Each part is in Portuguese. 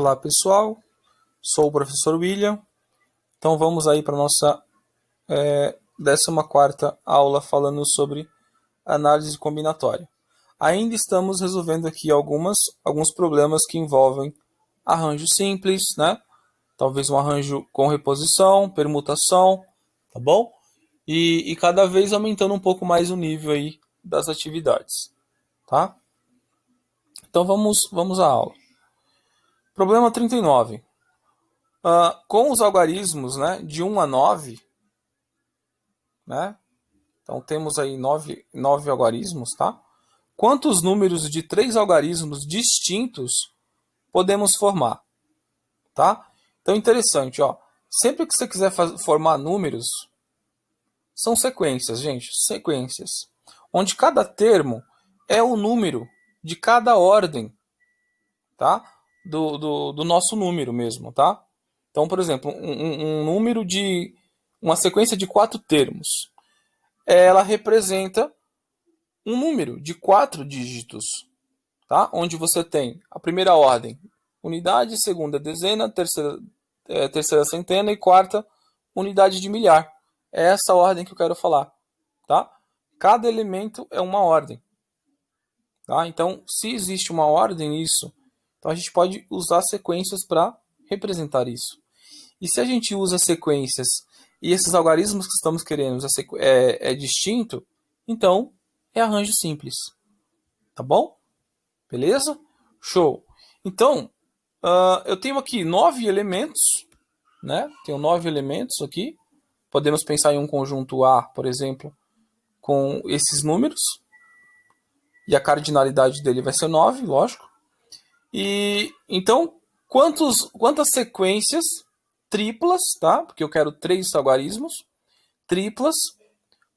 Olá pessoal, sou o professor William, então vamos aí para a nossa 14ª aula falando sobre análise combinatória. Ainda estamos resolvendo aqui alguns problemas que envolvem arranjo simples, né? Talvez um arranjo com reposição, permutação, tá bom? E cada vez aumentando um pouco mais o nível aí das atividades, tá? Então vamos à aula. Problema 39. Com os algarismos, né, de 1 a 9, né? Então temos aí 9 algarismos, tá? Quantos números de 3 algarismos distintos podemos formar, tá? Então interessante, ó. Sempre que você quiser formar números, são sequências, gente, sequências, onde cada termo é o número de cada ordem, tá? Do nosso número mesmo, tá? Então, por exemplo, um número de uma sequência de 4 termos, ela representa um número de 4 dígitos, tá? Onde você tem a primeira ordem, unidade, segunda dezena, terceira centena e quarta unidade de milhar. É essa ordem que eu quero falar, tá? Cada elemento é uma ordem, tá? Então, se existe uma ordem nisso, então a gente pode usar sequências para representar isso. E se a gente usa sequências e esses algarismos que estamos querendo é distinto, então é arranjo simples. Tá bom? Beleza? Show! Então, eu tenho aqui 9 elementos, né? Tenho 9 elementos aqui. Podemos pensar em um conjunto A, por exemplo, com esses números. E a cardinalidade dele vai ser 9, lógico. E então, quantas sequências triplas, tá? Porque eu quero 3 algarismos triplas,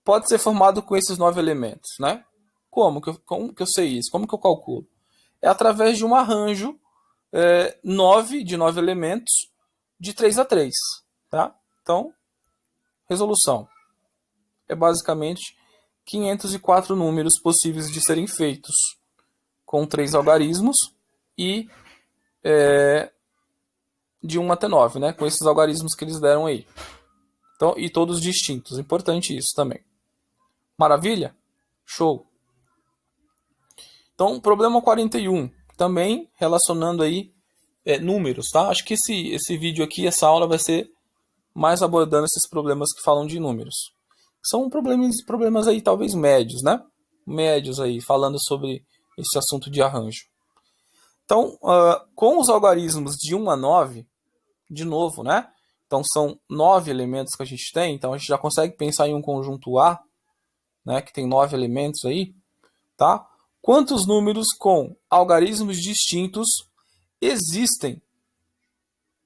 pode ser formado com esses 9 elementos, né? Como que eu sei isso? Como que eu calculo? É através de um arranjo 9 elementos de 3 a 3, tá? Então, resolução. É basicamente 504 números possíveis de serem feitos com 3 algarismos e de 1 até 9, né? Com esses algarismos que eles deram aí. Então, e todos distintos. Importante isso também. Maravilha? Show. Então, problema 41. Também relacionando aí números, tá? Acho que esse vídeo aqui, essa aula vai ser mais abordando esses problemas que falam de números. São problemas aí talvez médios, né? Médios aí, falando sobre esse assunto de arranjo. Então, com os algarismos de 1 a 9, de novo, né? Então são 9 elementos que a gente tem, então a gente já consegue pensar em um conjunto A, né, que tem 9 elementos aí, tá? Quantos números com algarismos distintos existem,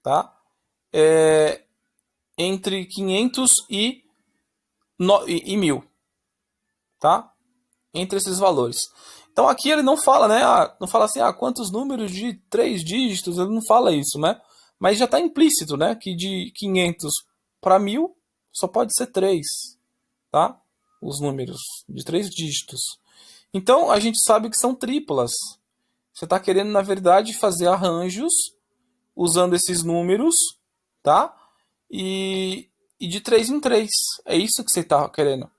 tá? Entre 500 e 1000, tá? Entre esses valores. Então aqui ele não fala, né? Não fala assim, quantos números de 3 dígitos, ele não fala isso, né? Mas já está implícito, né? Que de 500 para 1000 só pode ser 3, tá? Os números de 3 dígitos. Então a gente sabe que são triplas. Você está querendo, na verdade, fazer arranjos usando esses números, tá? E de 3 em 3. É isso que você está querendo.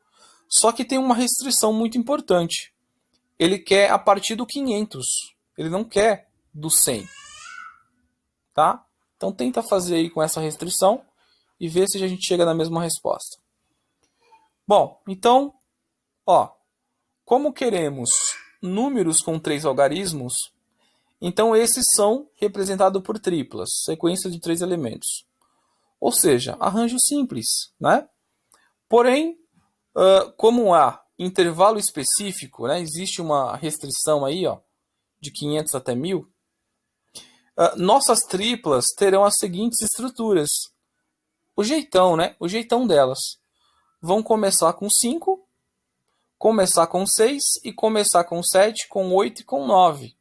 Só que tem uma restrição muito importante. Ele quer a partir do 500. Ele não quer do 100. Tá? Então tenta fazer aí com essa restrição e ver se a gente chega na mesma resposta. Bom, então, como queremos números com 3 algarismos, então esses são representados por triplas, sequências de 3 elementos. Ou seja, arranjo simples, né? Porém, como há intervalo específico, né, existe uma restrição aí, de 500 até 1000, nossas triplas terão as seguintes estruturas. O jeitão, né? O jeitão delas. Vão começar com 5, começar com 6 e começar com 7, com 8 e com 9.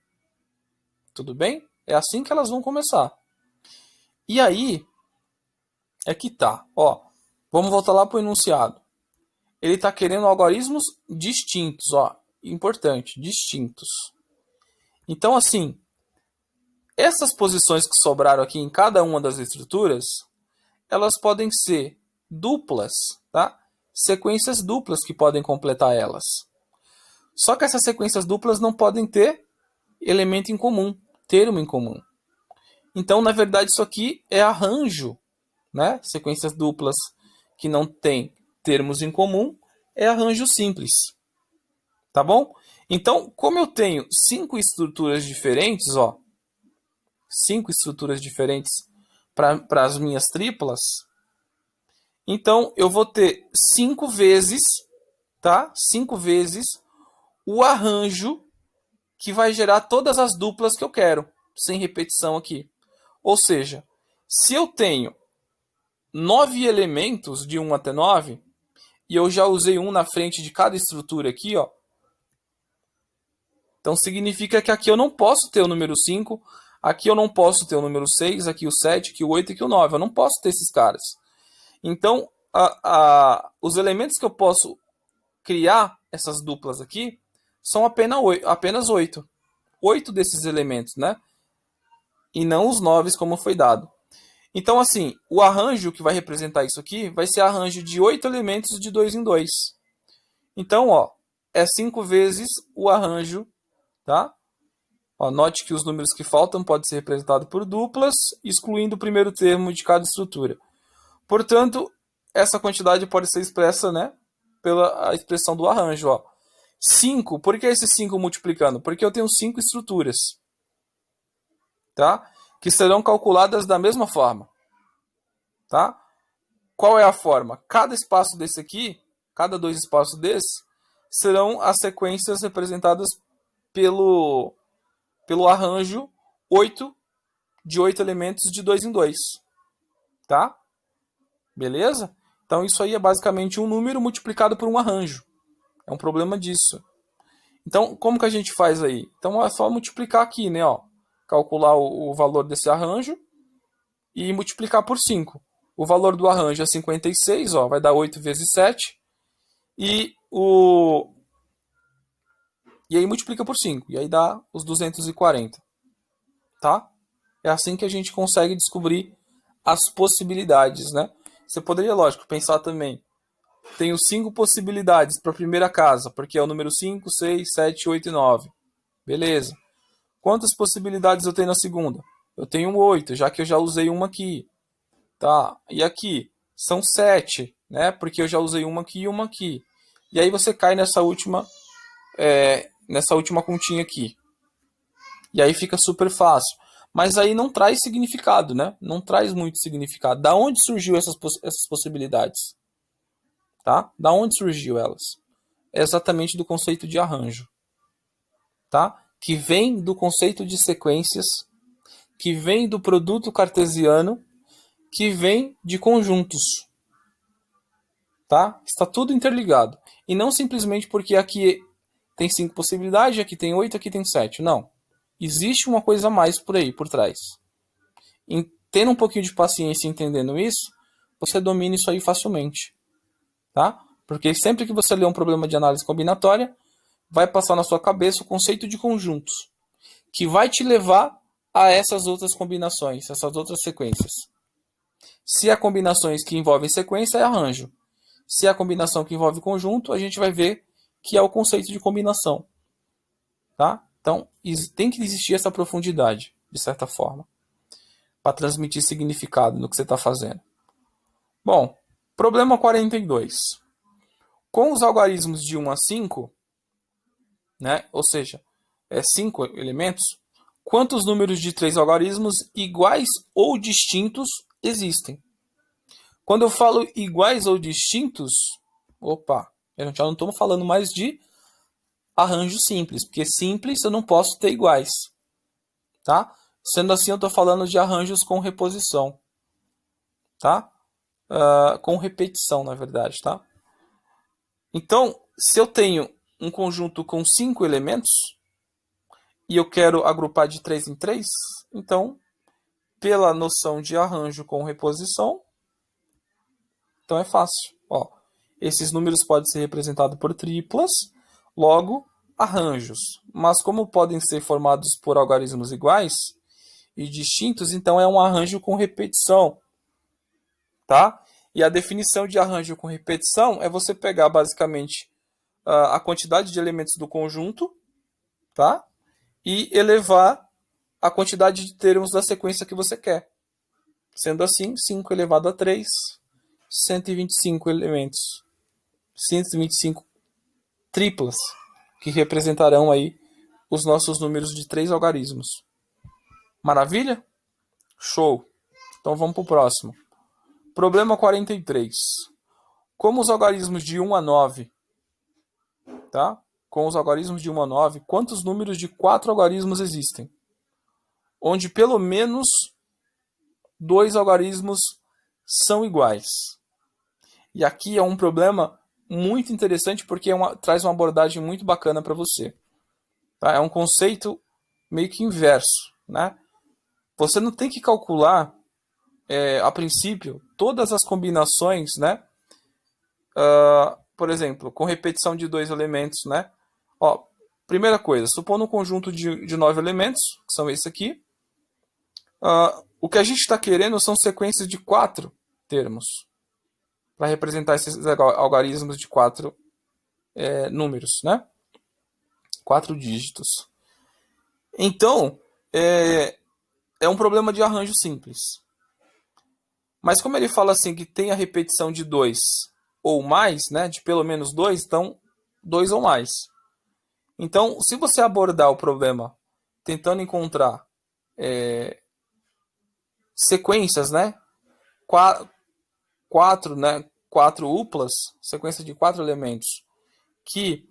Tudo bem? É assim que elas vão começar. E aí, é que tá. Vamos voltar lá para o enunciado. Ele está querendo algarismos distintos. Importante, distintos. Então, assim, Essas posições que sobraram aqui em cada uma das estruturas, elas podem ser duplas, tá? Sequências duplas que podem completar elas. Só que essas sequências duplas não podem ter elemento em comum, termo em comum. Então, na verdade, isso aqui é arranjo, né? Sequências duplas que não têm termos em comum é arranjo simples. Tá bom? Então, como eu tenho 5 estruturas diferentes, ó, 5 estruturas diferentes para as minhas triplas, então eu vou ter 5 vezes, tá? 5 vezes o arranjo que vai gerar todas as duplas que eu quero, sem repetição aqui. Ou seja, se eu tenho 9 elementos de 1 até 9, e eu já usei um na frente de cada estrutura aqui, ó, então significa que aqui eu não posso ter o número 5, aqui eu não posso ter o número 6, aqui o 7, aqui o 8 e aqui o 9. Eu não posso ter esses caras. Então, os elementos que eu posso criar, essas duplas aqui, são apenas 8. 8 desses elementos, né? E não os 9 como foi dado. Então, assim, o arranjo que vai representar isso aqui vai ser arranjo de 8 elementos de 2 em 2. Então, ó, é 5 vezes o arranjo, tá? Ó, note que os números que faltam podem ser representados por duplas, excluindo o primeiro termo de cada estrutura. Portanto, essa quantidade pode ser expressa, né, pela expressão do arranjo. Ó. 5, por que esse 5 multiplicando? Porque eu tenho 5 estruturas, tá? Que serão calculadas da mesma forma. Tá? Qual é a forma? Cada espaço desse aqui, cada 2 espaços desses, serão as sequências representadas pelo arranjo 8 de 8 elementos de 2 em 2. Tá? Beleza? Então isso aí é basicamente um número multiplicado por um arranjo. É um problema disso. Então, como que a gente faz aí? Então é só multiplicar aqui, né? Ó, calcular o valor desse arranjo e multiplicar por 5. O valor do arranjo é 56, ó, vai dar 8 vezes 7. E aí multiplica por 5. E aí dá os 240. Tá? É assim que a gente consegue descobrir as possibilidades, né? Você poderia, lógico, pensar também. Tenho 5 possibilidades para a primeira casa, porque é o número 5, 6, 7, 8 e 9. Beleza. Quantas possibilidades eu tenho na segunda? Eu tenho 8, já que eu já usei uma aqui. Tá? E aqui? São 7, né? Porque eu já usei uma aqui e uma aqui. E aí você cai nessa última continha aqui. E aí fica super fácil. Mas aí não traz significado, né? Não traz muito significado. Da onde surgiu essas possibilidades? Tá? Da onde surgiu elas? É exatamente do conceito de arranjo. Tá? Que vem do conceito de sequências, que vem do produto cartesiano, que vem de conjuntos. Tá? Está tudo interligado. E não simplesmente porque aqui tem 5 possibilidades, aqui tem 8, aqui tem 7. Não. Existe uma coisa a mais por aí, por trás. Tendo um pouquinho de paciência e entendendo isso, você domina isso aí facilmente. Tá? Porque sempre que você ler um problema de análise combinatória, vai passar na sua cabeça o conceito de conjuntos, que vai te levar a essas outras combinações, essas outras sequências. Se há combinações que envolvem sequência, é arranjo. Se há combinação que envolve conjunto, a gente vai ver que é o conceito de combinação. Tá? Então, tem que existir essa profundidade, de certa forma, para transmitir significado no que você está fazendo. Bom, problema 42. Com os algarismos de 1 a 5, né, ou seja, 5 elementos, quantos números de 3 algarismos iguais ou distintos existem? Quando eu falo iguais ou distintos, eu já não estou falando mais de arranjo simples, porque simples eu não posso ter iguais. Tá? Sendo assim, eu estou falando de arranjos com reposição. Tá? Com repetição, na verdade. Tá? Então, se eu tenho um conjunto com 5 elementos e eu quero agrupar de 3 em 3, então, pela noção de arranjo com reposição, então é fácil. Ó, esses números podem ser representados por triplas, logo, arranjos. Mas como podem ser formados por algarismos iguais, e distintos, então é um arranjo com repetição, tá? E a definição de arranjo com repetição é você pegar basicamente a quantidade de elementos do conjunto, tá? E elevar a quantidade de termos da sequência que você quer. Sendo assim, 5 elevado a 3, 125 elementos, 125 triplas, que representarão aí os nossos números de 3 algarismos. Maravilha? Show! Então vamos para o próximo. Problema 43. Como os algarismos de 1 a 9, tá? Com os algarismos de 1 a 9, quantos números de 4 algarismos existem? Onde pelo menos 2 algarismos são iguais. E aqui é um problema muito interessante porque traz uma abordagem muito bacana para você. Tá? É um conceito meio que inverso, né? Você não tem que calcular, a princípio, todas as combinações, né? Por exemplo, com repetição de 2 elementos, né? Ó, primeira coisa, supondo um conjunto de 9 elementos, que são esses aqui. O que a gente está querendo são sequências de 4 termos, para representar esses algarismos de 4 números, né? 4 dígitos. Então, é um problema de arranjo simples. Mas como ele fala assim que tem a repetição de 2 ou mais, né, de pelo menos 2, então 2 ou mais. Então, se você abordar o problema tentando encontrar sequências, né, 4, né, 4 uplas, sequência de 4 elementos, que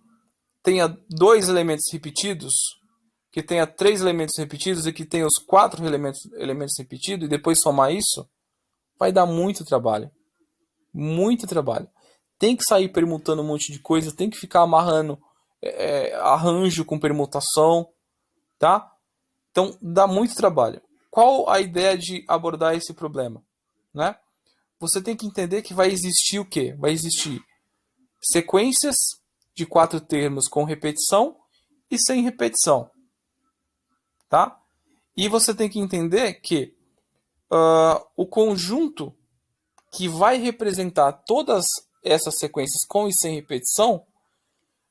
tenha 2 elementos repetidos, que tenha 3 elementos repetidos e que tenha os 4 elementos repetidos, e depois somar isso, vai dar muito trabalho. Muito trabalho. Tem que sair permutando um monte de coisa, tem que ficar amarrando arranjo com permutação, tá? Então, dá muito trabalho. Qual a ideia de abordar esse problema, né? Você tem que entender que vai existir o quê? Vai existir sequências de 4 termos com repetição e sem repetição, tá? E você tem que entender que o conjunto que vai representar todas essas sequências com e sem repetição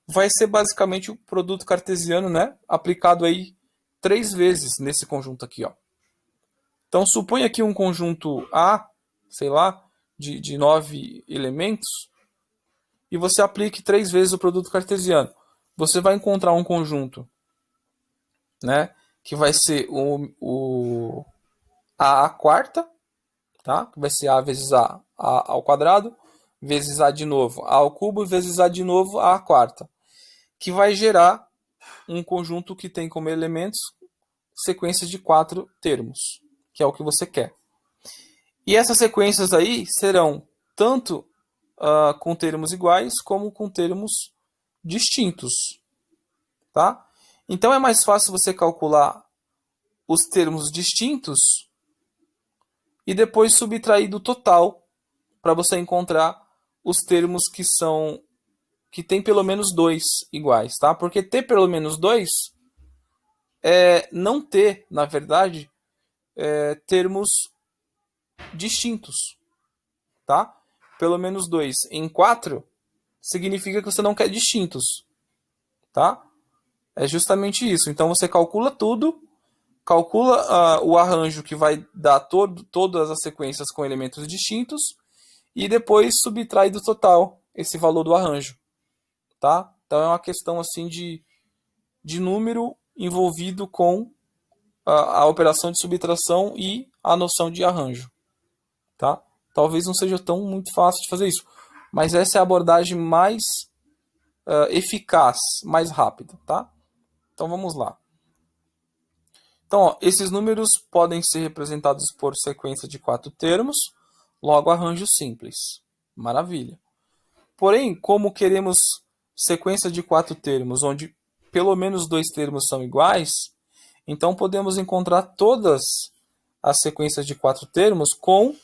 vai ser basicamente o produto cartesiano, né, aplicado aí 3 vezes nesse conjunto aqui, ó. Então suponha aqui um conjunto A, sei lá, de 9 elementos, e você aplique 3 vezes o produto cartesiano. Você vai encontrar um conjunto, né, que vai ser a quarta, tá? Que vai ser A vezes A ao quadrado, vezes A de novo, A ao cubo, vezes A de novo, A à quarta. Que vai gerar um conjunto que tem como elementos sequências de 4 termos, que é o que você quer. E essas sequências aí serão tanto com termos iguais como com termos distintos, tá? Então é mais fácil você calcular os termos distintos e depois subtrair do total para você encontrar os termos que tem pelo menos 2 iguais, tá? Porque ter pelo menos 2 é não ter, na verdade, termos distintos, tá? Pelo menos 2 em 4 significa que você não quer distintos, tá? É justamente isso. Então você calcula tudo, calcula o arranjo que vai dar todas as sequências com elementos distintos e depois subtrai do total esse valor do arranjo, tá? Então é uma questão assim de número envolvido com a operação de subtração e a noção de arranjo, tá? Talvez não seja tão muito fácil de fazer isso, mas essa é a abordagem mais eficaz, mais rápida, tá? Então vamos lá. Então, ó, esses números podem ser representados por sequência de 4 termos, logo arranjo simples. Maravilha. Porém, como queremos sequência de 4 termos, onde pelo menos 2 termos são iguais, então podemos encontrar todas as sequências de 4 termos com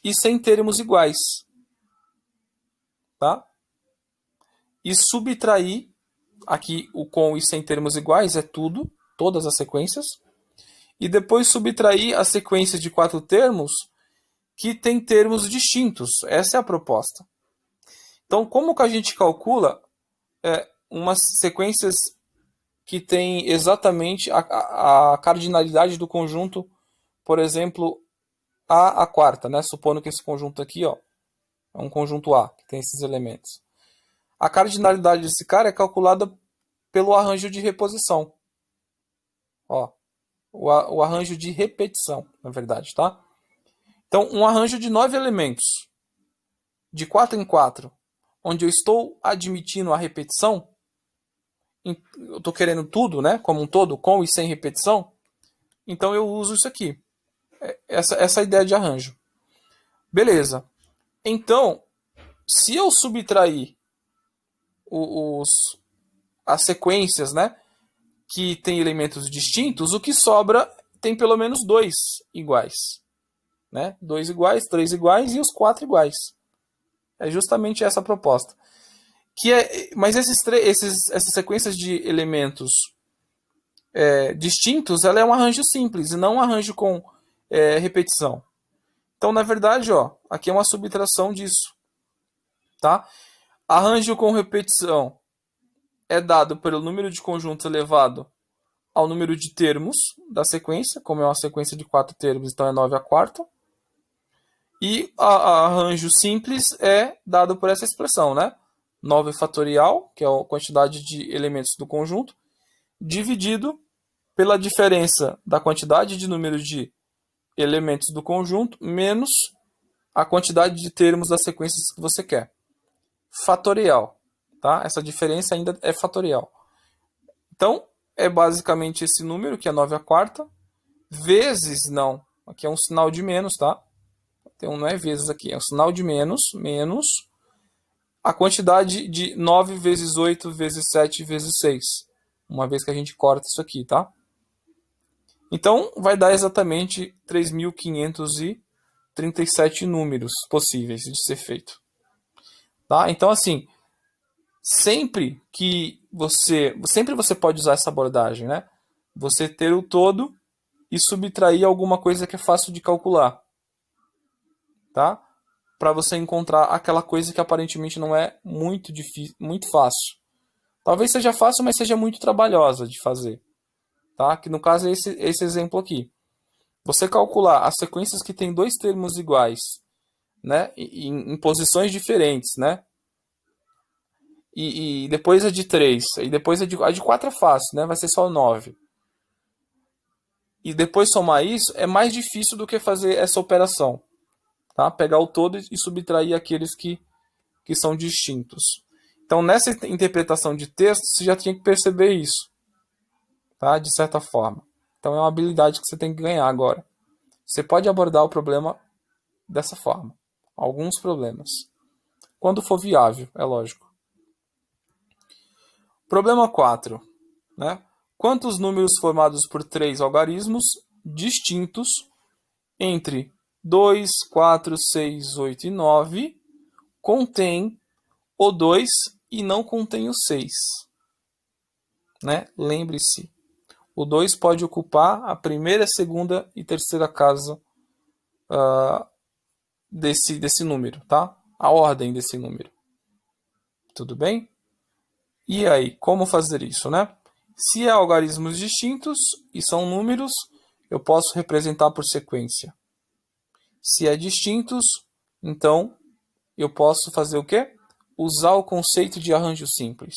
e sem termos iguais, tá? E subtrair, aqui o com e sem termos iguais é tudo, todas as sequências, e depois subtrair a sequência de 4 termos que tem termos distintos. Essa é a proposta. Então, como que a gente calcula umas sequências que tem exatamente a cardinalidade do conjunto, por exemplo, a quarta, né? Supondo que esse conjunto aqui, ó, é um conjunto A, que tem esses elementos. A cardinalidade desse cara é calculada pelo arranjo de reposição. Ó, o arranjo de repetição, na verdade, tá? Então, um arranjo de 9 elementos, de 4 em 4, onde eu estou admitindo a repetição, eu estou querendo tudo, né, como um todo, com e sem repetição, então eu uso isso aqui. Essa é a ideia de arranjo. Beleza. Então, se eu subtrair as sequências, né, que tem elementos distintos, o que sobra tem pelo menos 2 iguais. Né? 2 iguais, 3 iguais e os 4 iguais. É justamente essa a proposta. Mas essas sequências de elementos distintos, ela é um arranjo simples e não um arranjo com repetição. Então, na verdade, ó, aqui é uma subtração disso. Tá? Arranjo com repetição é dado pelo número de conjuntos elevado ao número de termos da sequência, como é uma sequência de 4 termos, então é 9 a quarta. E a arranjo simples é dado por essa expressão, né? 9 fatorial, que é a quantidade de elementos do conjunto, dividido pela diferença da quantidade de número de elementos do conjunto, menos a quantidade de termos das sequências que você quer. Fatorial, tá? Essa diferença ainda é fatorial. Então, é basicamente esse número, que é 9 a quarta, vezes, não, aqui é um sinal de menos, tá? Então, não é vezes aqui, é um sinal de menos, menos a quantidade de 9 vezes 8 vezes 7 vezes 6. Uma vez que a gente corta isso aqui, tá? Então, vai dar exatamente 3.537 números possíveis de ser feito. Tá? Então, assim, sempre você pode usar essa abordagem, né? Você ter o todo e subtrair alguma coisa que é fácil de calcular. Tá? Para você encontrar aquela coisa que aparentemente não é muito difícil, muito fácil. Talvez seja fácil, mas seja muito trabalhosa de fazer. Tá? Que no caso é esse exemplo aqui. Você calcular as sequências que têm 2 termos iguais, né, em posições diferentes, né? E depois a de 3, e depois a de 4 é fácil, né? Vai ser só 9. E depois somar isso é mais difícil do que fazer essa operação. Tá? Pegar o todo e subtrair aqueles que são distintos. Então, nessa interpretação de texto, você já tinha que perceber isso, tá? De certa forma. Então, é uma habilidade que você tem que ganhar agora. Você pode abordar o problema dessa forma. Alguns problemas. Quando for viável, é lógico. Problema 4. Né? Quantos números formados por 3 algarismos distintos entre 2, 4, 6, 8 e 9 contém o 2 e não contém o 6? Né? Lembre-se, o 2 pode ocupar a primeira, segunda e terceira casa desse número, tá? A ordem desse número. Tudo bem? E aí, como fazer isso, né? Se é algarismos distintos e são números, eu posso representar por sequência. Se é distintos, então eu posso fazer o quê? Usar o conceito de arranjo simples.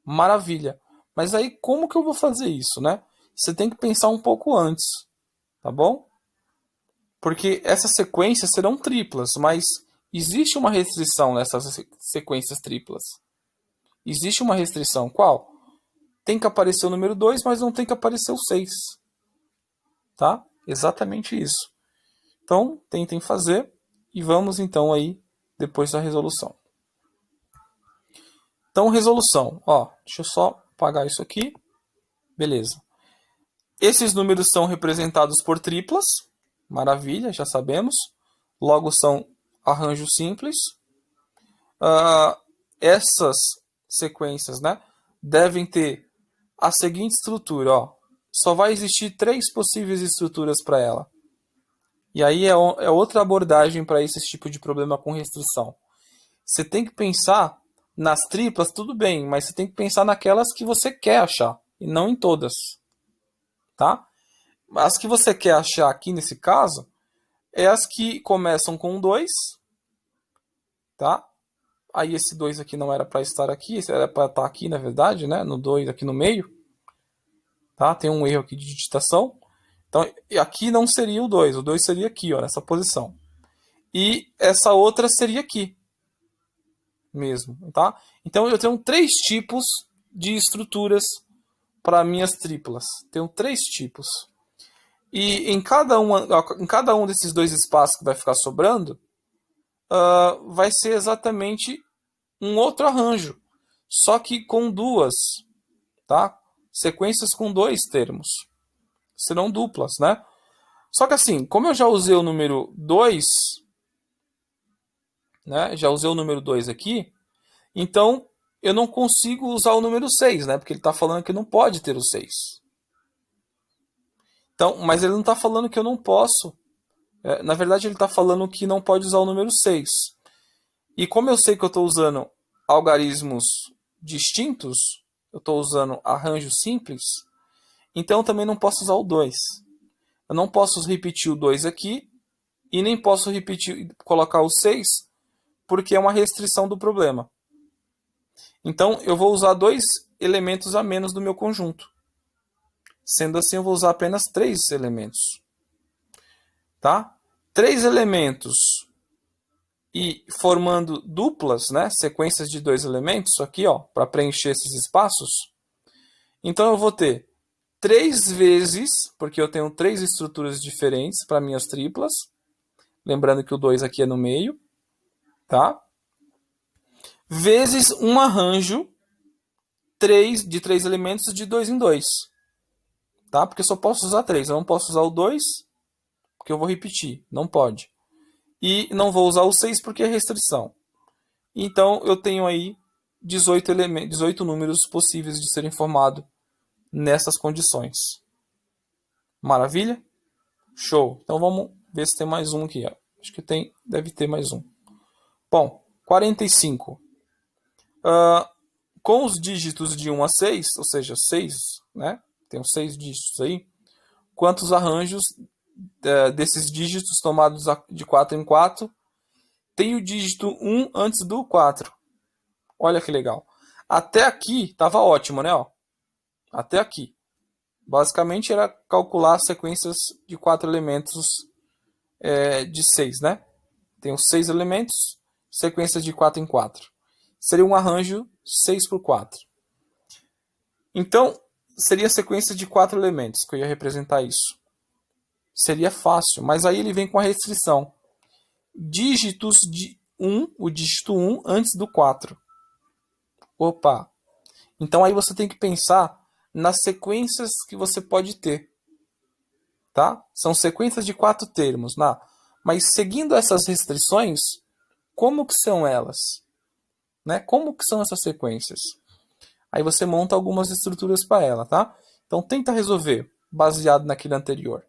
Maravilha. Mas aí como que eu vou fazer isso, né? Você tem que pensar um pouco antes, tá bom? Porque essas sequências serão triplas, mas existe uma restrição nessas sequências triplas. Existe uma restrição. Qual? Tem que aparecer o número 2, mas não tem que aparecer o 6. Tá? Exatamente isso. Então, tentem fazer e vamos então aí depois da resolução. Então, resolução. Ó, deixa eu só apagar isso aqui. Beleza. Esses números são representados por triplas. Maravilha, já sabemos. Logo, são arranjos simples. Essas sequências, né, devem ter a seguinte estrutura. Ó. só vai existir 3 possíveis estruturas para ela. E aí é outra abordagem para esse tipo de problema com restrição. Você tem que pensar nas triplas, tudo bem, mas você tem que pensar naquelas que você quer achar, e não em todas. Tá? As que você quer achar aqui nesse caso é as que começam com 2, tá? Aí esse 2 aqui não era para estar aqui, esse era para estar aqui, na verdade, né? No 2 aqui no meio. Tá? Tem um erro aqui de digitação. Então, aqui não seria o 2 seria aqui, ó, nessa posição. E essa outra seria aqui mesmo, tá? Então eu tenho 3 tipos de estruturas para minhas triplas. Tenho 3 tipos. E em cada um desses 2 espaços que vai ficar sobrando, vai ser exatamente um outro arranjo, só que com 2, tá? Sequências com 2 termos. Serão duplas, né? Só que assim, como eu já usei o número 2, né? Já usei o número 2 aqui, então eu não consigo usar o número 6, né? Porque ele está falando que não pode ter o 6. Então, mas ele não está falando que eu não posso. Na verdade, ele está falando que não pode usar o número 6. E como eu sei que eu estou usando algarismos distintos, eu estou usando arranjo simples, então eu também não posso usar o 2. Eu não posso repetir o 2 aqui e nem posso colocar o 6, porque é uma restrição do problema. Então eu vou usar 2 elementos a menos do meu conjunto. Sendo assim, eu vou usar apenas 3 elementos. Tá? 3 elementos e formando duplas, né, sequências de 2 elementos, aqui, ó, para preencher esses espaços. Então eu vou ter 3 vezes, porque eu tenho 3 estruturas diferentes para minhas triplas. Lembrando que o 2 aqui é no meio, tá? Vezes um arranjo de 3 elementos de 2 em 2. Tá? Porque eu só posso usar 3. Eu não posso usar o 2, porque eu vou repetir. Não pode. E não vou usar o 6 porque é restrição. Então eu tenho aí 18 números possíveis de serem formados nessas condições. Maravilha? Show. Então vamos ver se tem mais um aqui. Ó. Acho que deve ter mais um. Bom, 45. Com os dígitos de 1 a 6, ou seja, 6, né? Tem os 6 dígitos aí. Quantos arranjos desses dígitos tomados de 4 em 4 tem o dígito 1 antes do 4? Olha que legal. Até aqui estava ótimo, né? Ó. Até aqui. Basicamente era calcular sequências de 4 elementos de 6, né? Tem os 6 elementos, sequências de 4 em 4. Seria um arranjo 6 por 4. Então, seria a sequência de 4 elementos que eu ia representar isso. Seria fácil, mas aí ele vem com a restrição. Dígitos de 1, o dígito 1 antes do 4. Opa! Então aí você tem que pensar nas sequências que você pode ter. Tá? São sequências de 4 termos. Mas seguindo essas restrições, como que são elas? Né? Como que são essas sequências? Aí você monta algumas estruturas para ela, tá? Então tenta resolver baseado naquele anterior.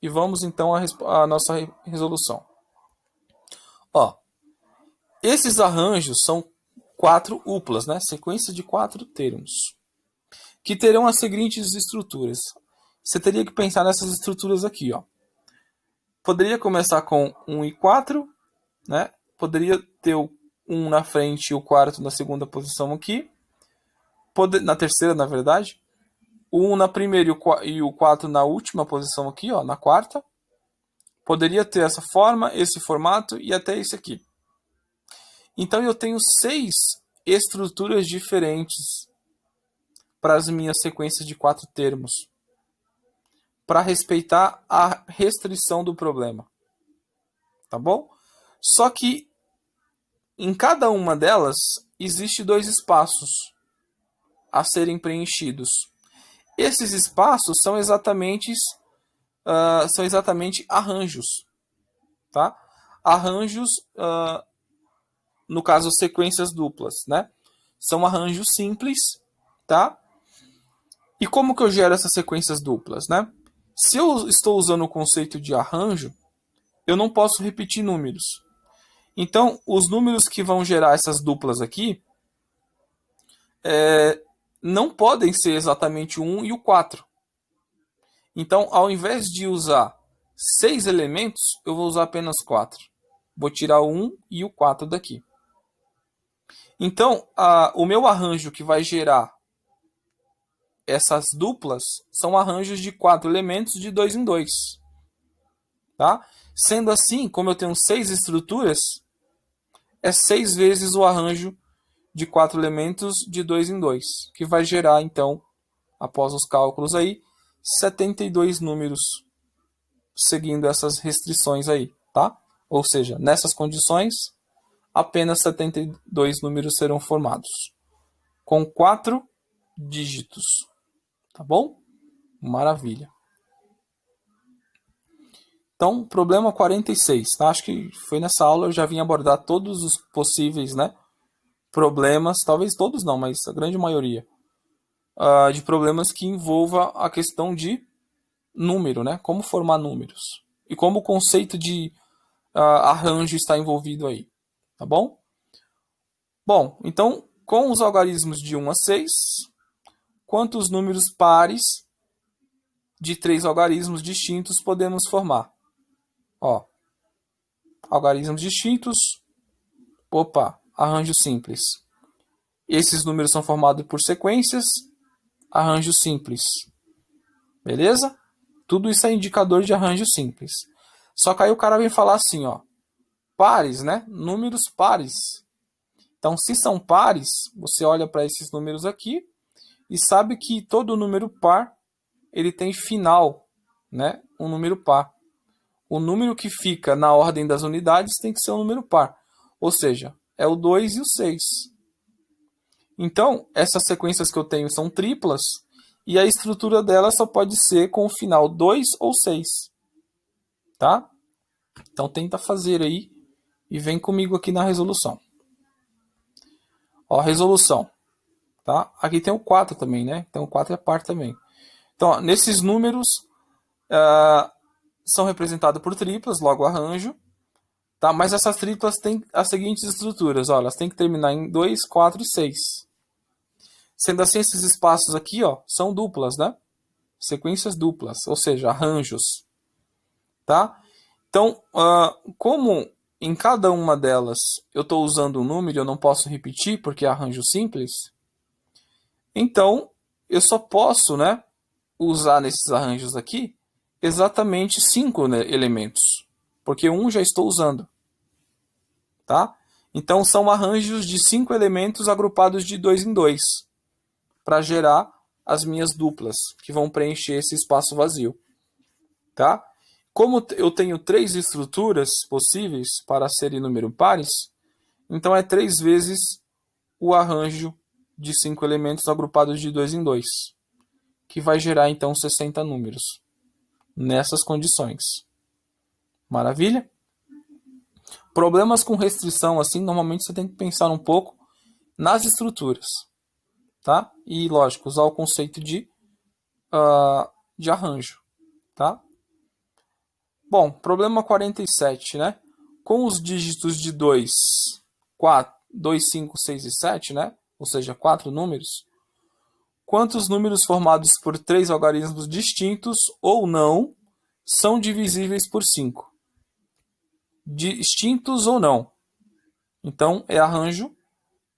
E vamos então à nossa resolução. Ó, esses arranjos são 4 uplas, né? Sequência de 4 termos, que terão as seguintes estruturas. Você teria que pensar nessas estruturas aqui, ó. Poderia começar com 1 e 4, né? Poderia ter o 1 na frente e o quarto na segunda posição aqui. Na terceira, na verdade. O 1 na primeira e o 4 na última posição aqui, ó, na quarta. Poderia ter essa forma, esse formato e até esse aqui. Então eu tenho 6 estruturas diferentes para as minhas sequências de 4 termos, para respeitar a restrição do problema. Tá bom? Só que em cada uma delas existe 2 espaços a serem preenchidos. Esses espaços são exatamente arranjos, tá? Arranjos, no caso sequências duplas, né? São arranjos simples, tá? E como que eu gero essas sequências duplas, né? Se eu estou usando o conceito de arranjo, eu não posso repetir números. Então, os números que vão gerar essas duplas aqui não podem ser exatamente o 1 e o 4. Então, ao invés de usar 6 elementos, eu vou usar apenas 4. Vou tirar o 1 e o 4 daqui. Então, o meu arranjo que vai gerar essas duplas são arranjos de 4 elementos de 2 em 2. Tá? Sendo assim, como eu tenho 6 estruturas, é 6 vezes o arranjo de 4 elementos de 2 em 2, que vai gerar, então, após os cálculos aí, 72 números seguindo essas restrições aí, tá? Ou seja, nessas condições, apenas 72 números serão formados, com 4 dígitos, tá bom? Maravilha. Então, problema 46, tá? Acho que foi nessa aula eu já vim abordar todos os possíveis, né, problemas, talvez todos não, mas a grande maioria, de problemas que envolva a questão de número, né? Como formar números. E como o conceito de arranjo está envolvido aí, tá bom? Bom, então, com os algarismos de 1 a 6, quantos números pares de 3 algarismos distintos podemos formar? Ó, algarismos distintos, opa, arranjo simples. Esses números são formados por sequências, arranjo simples. Beleza? Tudo isso é indicador de arranjo simples. Só que aí o cara vem falar assim, ó, pares, né? Números pares. Então, se são pares, você olha para esses números aqui e sabe que todo número par ele tem final, né? Um número par. O número que fica na ordem das unidades tem que ser um número par. Ou seja, é o 2 e o 6. Então, essas sequências que eu tenho são triplas e a estrutura delas só pode ser com o final 2 ou 6. Tá? Então, tenta fazer aí e vem comigo aqui na resolução. Ó, resolução. Tá? Aqui tem o 4 também, né? Então, o 4 é par também. Então, ó, nesses números são representados por triplas, logo arranjo. Tá? Mas essas triplas têm as seguintes estruturas. Ó, elas têm que terminar em 2, 4 e 6. Sendo assim, esses espaços aqui ó, são duplas, né? Sequências duplas, ou seja, arranjos. Tá? Então, como em cada uma delas eu estou usando um número e eu não posso repetir porque é arranjo simples, então eu só posso, né, usar nesses arranjos aqui exatamente 5, né, elementos, porque um já estou usando. Tá? Então são arranjos de 5 elementos agrupados de 2 em 2 para gerar as minhas duplas que vão preencher esse espaço vazio. Tá? Como eu tenho 3 estruturas possíveis para serem número pares, então é 3 vezes o arranjo de 5 elementos agrupados de 2 em 2, que vai gerar então 60 números nessas condições. Maravilha? Problemas com restrição assim, normalmente você tem que pensar um pouco nas estruturas, tá? E lógico, usar o conceito de arranjo, tá? Bom, problema 47, né? Com os dígitos de 2, 4, 2, 5, 6 e 7, né? Ou seja, 4 números. Quantos números formados por 3 algarismos distintos ou não são divisíveis por 5? Distintos ou não. Então, é arranjo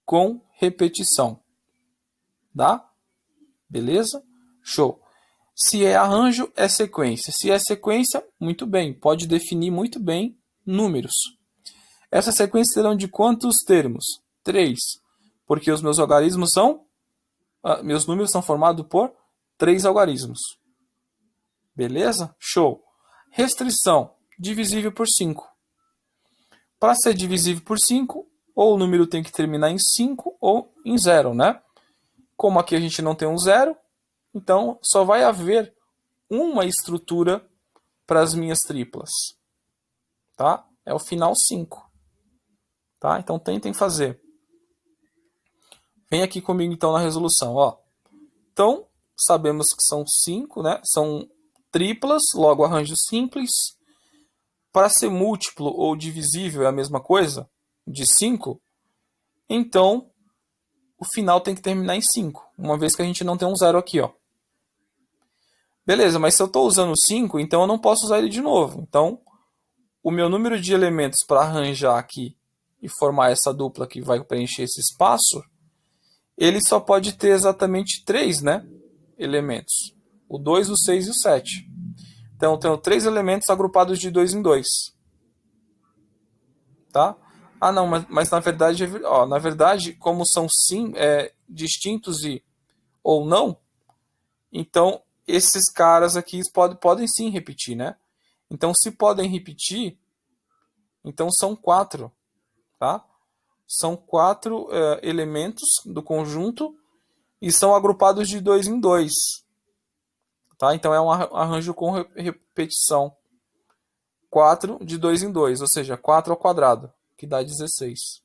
com repetição. Tá? Beleza? Show. Se é arranjo, é sequência. Se é sequência, muito bem. Pode definir muito bem números. Essas sequências serão de quantos termos? 3. Porque os meus algarismos são... meus números são formados por 3 algarismos. Beleza? Show. Restrição. Divisível por 5. Para ser divisível por 5, ou o número tem que terminar em 5 ou em 0, né? Como aqui a gente não tem um 0, então só vai haver uma estrutura para as minhas triplas. Tá? É o final 5. Tá? Então tentem fazer. Vem aqui comigo então na resolução. Ó. Então, sabemos que são 5, né? São triplas, logo arranjo simples. Para ser múltiplo ou divisível é a mesma coisa, de 5, então o final tem que terminar em 5, uma vez que a gente não tem um zero aqui, ó. Beleza, mas se eu estou usando 5, então eu não posso usar ele de novo. Então, o meu número de elementos para arranjar aqui e formar essa dupla que vai preencher esse espaço, ele só pode ter exatamente 3, né, elementos. O 2, o 6 e o 7. Então, eu tenho 3 elementos agrupados de 2 em 2. Tá? Ah, não, mas na verdade, ó, na verdade, como são sim distintos e ou não, então esses caras aqui podem sim repetir, né? Então, se podem repetir, então são 4, tá? São 4 elementos do conjunto e são agrupados de 2 em 2, tá? Então é um arranjo com repetição. 4 de 2 em 2, ou seja, 4 ao quadrado, que dá 16.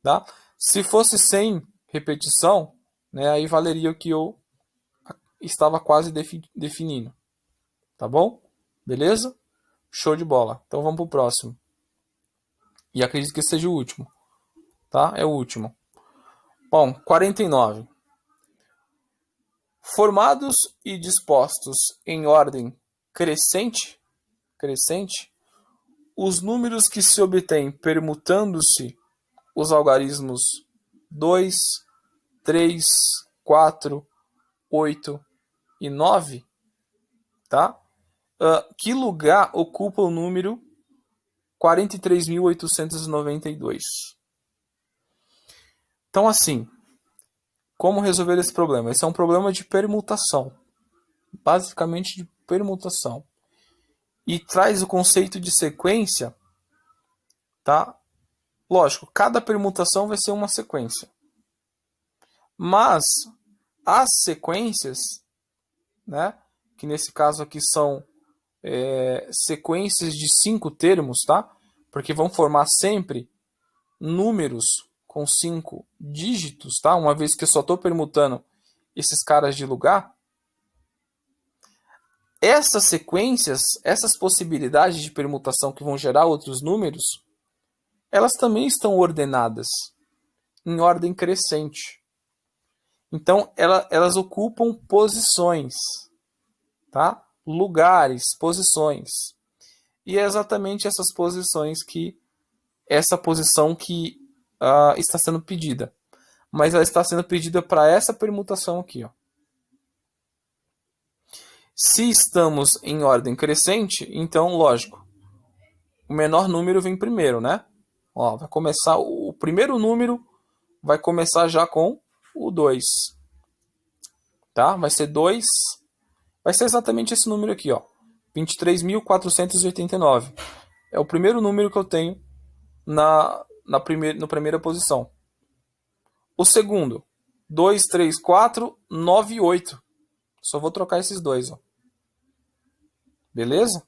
Tá? Se fosse sem repetição, né, aí valeria o que eu estava quase definindo. Tá bom? Beleza? Show de bola. Então vamos para o próximo. E acredito que seja o último. Tá? É o último. Bom, 49. Formados e dispostos em ordem crescente, os números que se obtêm permutando-se os algarismos 2, 3, 4, 8 e 9, tá? Que lugar ocupa o número 43.892? Então, assim, como resolver esse problema? Esse é um problema de permutação, basicamente de permutação. E traz o conceito de sequência, tá? Lógico, cada permutação vai ser uma sequência. Mas as sequências, né, que nesse caso aqui são sequências de 5 termos, tá? Porque vão formar sempre números com 5 dígitos, tá? Uma vez que eu só estou permutando esses caras de lugar. Essas sequências, essas possibilidades de permutação que vão gerar outros números, elas também estão ordenadas em ordem crescente. Então, elas ocupam posições, tá? Lugares, posições. E é exatamente essas posições essa posição que está sendo pedida. Mas ela está sendo pedida para essa permutação aqui, ó. Se estamos em ordem crescente, então, lógico, o menor número vem primeiro, né? Ó, vai começar o primeiro número vai começar já com o 2. Tá? Vai ser 2. Vai ser exatamente esse número aqui, ó. 23.489. É o primeiro número que eu tenho na primeira posição. O segundo, 2, 3, 4, 9 e 8. Só vou trocar esses dois, ó. Beleza?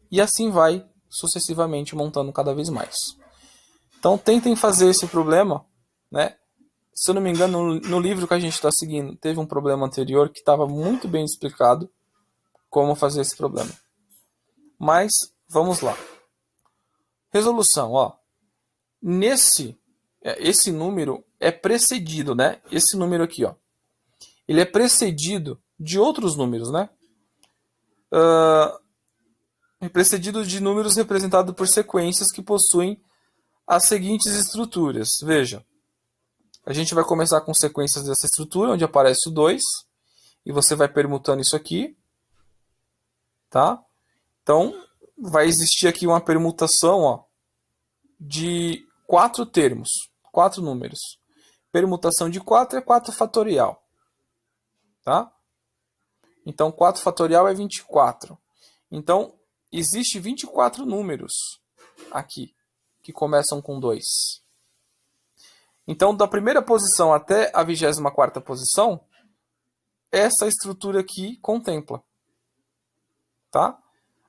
E assim vai sucessivamente montando cada vez mais. Então tentem fazer esse problema, né? Se eu não me engano, no livro que a gente está seguindo, teve um problema anterior que estava muito bem explicado como fazer esse problema. Mas vamos lá. Resolução, ó. Esse número é precedido, né? Esse número aqui, ó. Ele é precedido de outros números, né? É precedido de números representados por sequências que possuem as seguintes estruturas. Veja, a gente vai começar com sequências dessa estrutura, onde aparece o 2, e você vai permutando isso aqui, tá? Então, vai existir aqui uma permutação, ó, de 4 termos, 4 números. Permutação de 4 é 4 fatorial, tá? Então, 4 fatorial é 24. Então, existe 24 números aqui, que começam com 2. Então, da primeira posição até a 24ª posição, essa estrutura aqui contempla. Tá?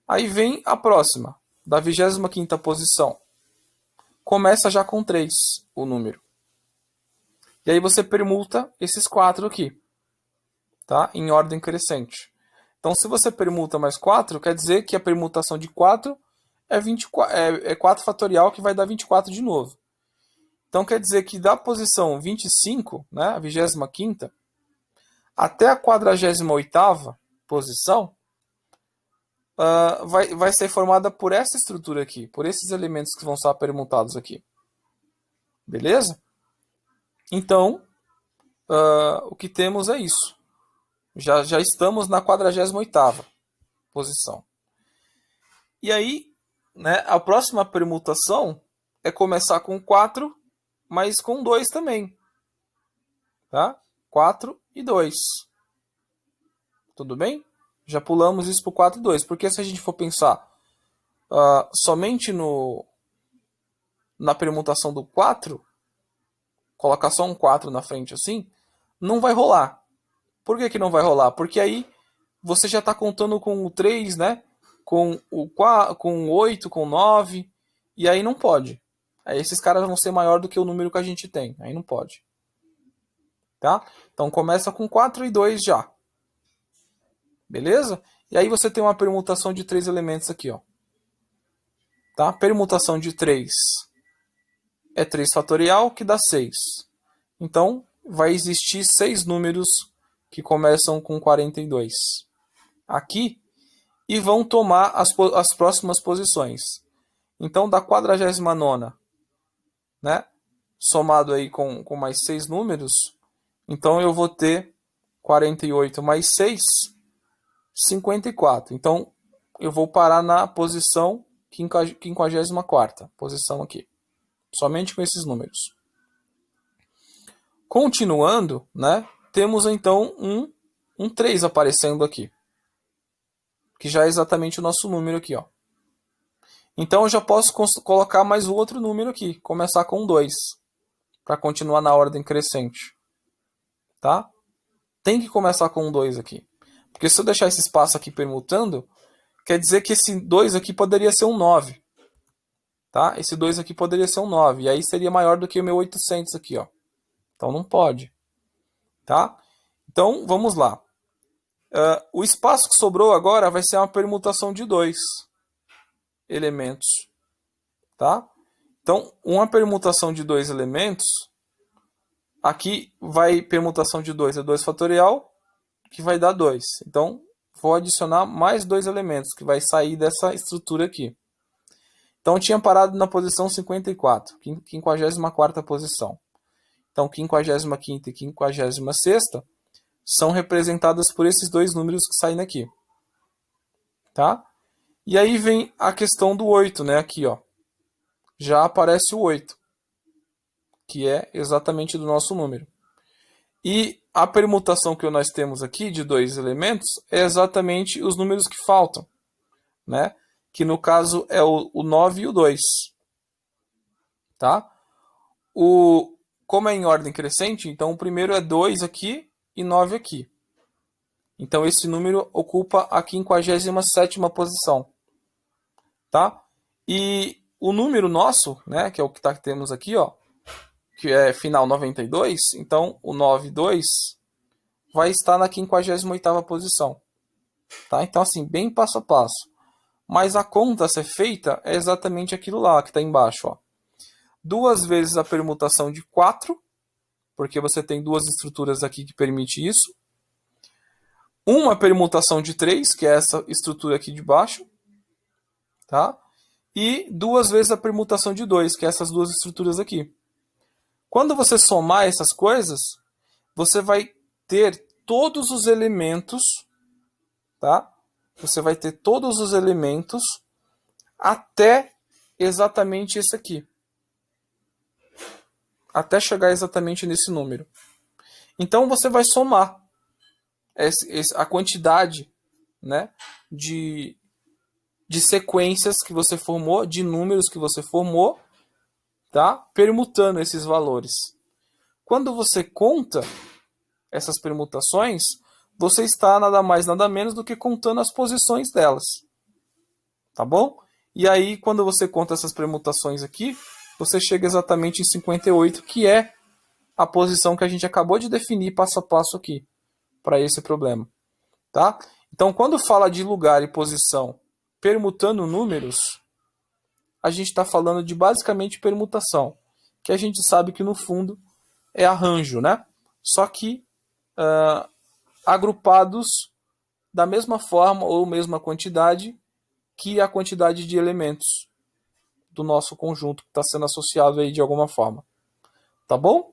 Aí vem a próxima, da 25ª posição. Começa já com 3 o número. E aí você permuta esses 4 aqui. tá? Em ordem crescente. Então, se você permuta mais 4, quer dizer que a permutação de 4 é 4 fatorial, que vai dar 24 de novo. Então, quer dizer que da posição 25, né, a 25ª, até a 48ª posição, vai ser formada por essa estrutura aqui, por esses elementos que vão ser permutados aqui. Beleza? Então, o que temos é isso. Já estamos na 48ª posição. E aí, né, a próxima permutação é começar com 4, mas com 2 também. Tá? 4 e 2. Tudo bem? Já pulamos isso para o 4 e 2. Porque se a gente for pensar somente na permutação do 4, colocar só um 4 na frente assim, não vai rolar. Por que não vai rolar? Porque aí você já está contando com o 3, né? Com o 4, com o 8, com o 9, e aí não pode. Aí esses caras vão ser maior do que o número que a gente tem. Aí não pode. Tá? Então começa com 4 e 2 já. Beleza? E aí você tem uma permutação de 3 elementos aqui, ó. Tá? Permutação de 3 é 3 fatorial, que dá 6. Então, vai existir 6 números que começam com 42 aqui e vão tomar as próximas posições. Então, da 49ª, né, somado aí com mais 6 números, então eu vou ter 48 mais 6, 54. Então, eu vou parar na posição 54ª, posição aqui. Somente com esses números. Continuando, né, temos então um 3 aparecendo aqui. Que já é exatamente o nosso número aqui, ó. Então eu já posso colocar mais o outro número aqui, começar com 2, para continuar na ordem crescente. Tá? Tem que começar com 2 aqui. Porque se eu deixar esse espaço aqui permutando, quer dizer que esse 2 aqui poderia ser um 9. Tá? Esse 2 aqui poderia ser um 9. E aí seria maior do que o meu 800 aqui, ó. Então não pode. Tá? Então vamos lá. O espaço que sobrou agora vai ser uma permutação de 2 elementos. Tá? Então, uma permutação de 2 elementos, aqui vai permutação de 2 é 2 fatorial, que vai dar 2. Então, vou adicionar mais 2 elementos, que vai sair dessa estrutura aqui. Então, eu tinha parado na posição 54, 54ª posição. Então, 55ª e 56ª são representadas por esses dois números que saem aqui. Tá? E aí vem a questão do 8, né? Aqui, ó. Já aparece o 8, que é exatamente do nosso número. E a permutação que nós temos aqui de 2 elementos é exatamente os números que faltam, né? Que no caso é o 9 e o 2. Tá? Como é em ordem crescente, então o primeiro é 2 aqui e 9 aqui. Então esse número ocupa a 57ª posição. Tá? E o número nosso, né, que é o que temos aqui, ó, que é final 92, então o 92 vai estar na 58ª posição. Tá? Então assim, bem passo a passo. Mas a conta a ser feita é exatamente aquilo lá que está embaixo, ó. 2 vezes a permutação de 4, porque você tem 2 estruturas aqui que permite isso. Uma permutação de 3, que é essa estrutura aqui de baixo. Tá? E 2 vezes a permutação de 2, que é essas 2 estruturas aqui. Quando você somar essas coisas, você vai ter todos os elementos, tá? Você vai ter todos os elementos até exatamente esse aqui. Até chegar exatamente nesse número. Então você vai somar a quantidade, né, de sequências que você formou, de números que você formou, tá? Permutando esses valores. Quando você conta essas permutações, você está nada mais, nada menos do que contando as posições delas. Tá bom? E aí, quando você conta essas permutações aqui, você chega exatamente em 58, que é a posição que a gente acabou de definir passo a passo aqui. para esse problema, tá? Então, quando fala de lugar e posição permutando números, a gente está falando de basicamente permutação, que a gente sabe que no fundo é arranjo, né? Só que agrupados da mesma forma ou mesma quantidade que a quantidade de elementos do nosso conjunto que está sendo associado aí de alguma forma. Tá bom?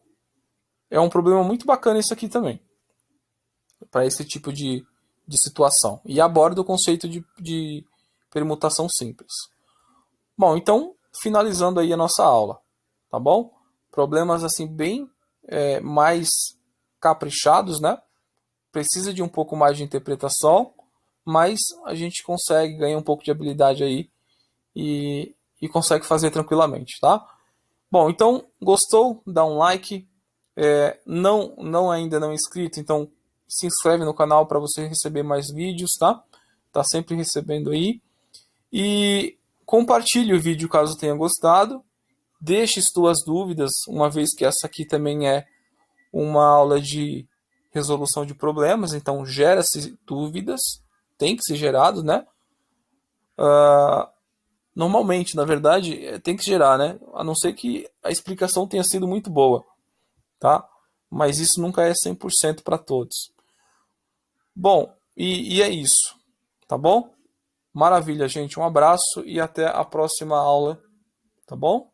É um problema muito bacana isso aqui também, para esse tipo de situação. E aborda o conceito de permutação simples. Bom, então, finalizando aí a nossa aula, tá bom? Problemas assim bem mais caprichados, né? Precisa de um pouco mais de interpretação, mas a gente consegue ganhar um pouco de habilidade aí e consegue fazer tranquilamente, tá? Bom, então, gostou? Dá um like. Não ainda não inscrito, então se inscreve no canal para você receber mais vídeos, tá? Tá sempre recebendo aí. E compartilhe o vídeo caso tenha gostado. Deixe suas dúvidas, uma vez que essa aqui também é uma aula de resolução de problemas, então gera-se dúvidas, tem que ser gerado, né? Normalmente, na verdade, tem que gerar, né? A não ser que a explicação tenha sido muito boa, tá? Mas isso nunca é 100% para todos. Bom, e é isso, tá bom? Maravilha, gente. Um abraço e até a próxima aula, tá bom?